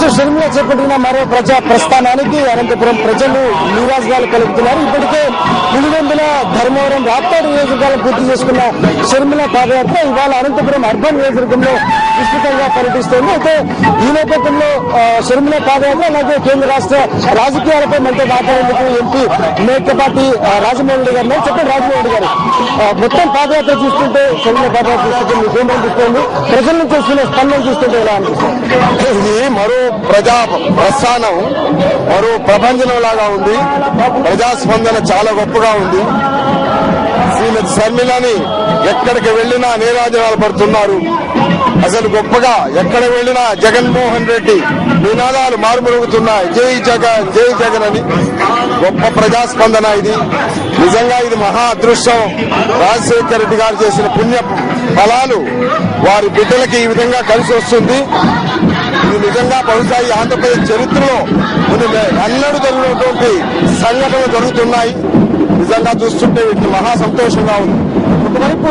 YS Sharmila చేపట్టిన మరో ప్రజా ప్రస్థానానికి అనంతపురం ప్రజలు నీరాజనాలు కలుపుతున్నారు. ఇప్పటికే పులివెందుల, ధర్మవరం, రాప్తాడు నియోజకవర్గాలను పూర్తి చేసుకున్న షర్మిల పాదయాత్ర ఇవాళ అనంతపురం అర్బన్ నియోజకవర్గంలో విస్తృతంగా పర్యటిస్తోంది. అయితే ఈ నేపథ్యంలో షర్మిల పాదయాత్ర అలాగే కేంద్ర రాష్ట్ర రాజకీయాలపై మనతో మాట్లాడేందుకు ఎంపీ మేకపాటి రాజమోహన్ రెడ్డి గారు. చెప్పండి రాజమోహన్ రెడ్డి గారు, మొత్తం పాదయాత్ర చూస్తుంటే, షర్మిల పాదయాత్ర చూస్తుంటే మీకు ఏమనిపిస్తోంది? ప్రజల నుంచి వస్తున్న స్పందన చూస్తుంటే ఎలా అనిపిస్తుంది? ఇది మరో ప్రజా ప్రస్థానం, మరో ప్రపంచం లాగా ఉంది. ప్రజాస్పందన చాలా గొప్పగా ఉంది. శ్రీమతి షర్మిలని ఎక్కడికి వెళ్లినా నీరాజనాలు పడుతున్నారు. అసలు గొప్పగా ఎక్కడ వెళ్లినా జగన్మోహన్ రెడ్డి నినాదాలు మారుమరుగుతున్నాయి. జై జగన్, జై జగన్ అని. గొప్ప ప్రజాస్పందన ఇది. నిజంగా ఇది మహా అదృష్టం. రాజశేఖర రెడ్డి గారు చేసిన పుణ్య ఫలాలు వారి బిడ్డలకి ఈ విధంగా కలిసి వస్తుంది. ఇది నిజంగా బహుశా ఈ ఆంధ్రప్రదేశ్ చరిత్రలో అన్నడు జరిగినటువంటి సంఘటనలు జరుగుతున్నాయి. నిజంగా చూస్తుంటే వీటిని మహా సంతోషంగా ఉంది. ఒకవైపు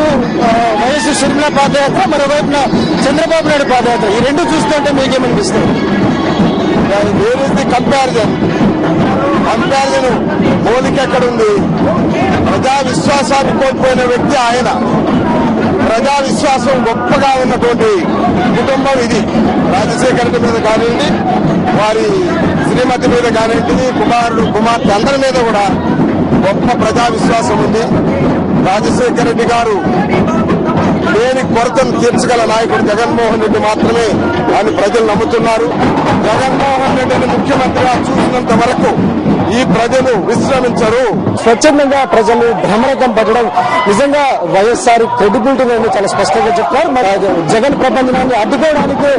వైఎస్ షర్మిల పాదయాత్ర, మరోవైపున చంద్రబాబు నాయుడు పాదయాత్ర, ఈ రెండు చూస్తుంటే మీకేమనిపిస్తుంది? వేర్ ఇస్ ది కంపారిజన్ పోలిక ఎక్కడుంది? ప్రజా విశ్వాసాన్ని కోల్పోయిన వ్యక్తి ఆయన. ప్రజా విశ్వాసం గొప్పగా ఉన్నటువంటి కుటుంబం ఇది. రాజశేఖర రెడ్డి మీద కానివ్వండి, వారి శ్రీమతి మీద కానివ్వండి, కుమారుడు, కుమార్తె అందరి మీద కూడా గొప్ప ప్రజా విశ్వాసం ఉంది. రాజశేఖర రెడ్డి గారు లేని కొరతను తీర్చగల నాయకుడు జగన్మోహన్ రెడ్డి మాత్రమే అని ప్రజలు నమ్ముతున్నారు. జగన్మోహన్ రెడ్డిని ముఖ్యమంత్రిగా చూసినంత వరకు ఈ ప్రజలు విశ్రమించరు. స్వచ్ఛందంగా ప్రజలు భ్రమరకం పట్టడం నిజంగా వైఎస్ఆర్ క్రెడిబిలిటీ చాలా స్పష్టంగా చెప్తున్నారు. మరి జగన్ ప్రబంధనాన్ని అడ్డుకోవడానికి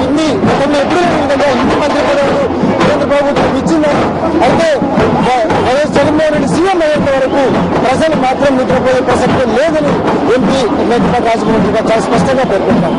ఇన్ని గతంలో ఎప్పుడు విధంగా ఇంటి మంత్రి పదవులు కేంద్ర ప్రభుత్వం ఇచ్చిందని, అయితే వైఎస్ జగన్మోహన్ రెడ్డి సీఎం అయ్యేంత వరకు ప్రజలు మాత్రం నిద్రపోయే ప్రసక్తి లేదని ఎంపీ మేకపాటి రాజమోహన్ రెడ్డి గారు చాలా స్పష్టంగా పేర్కొంటారు.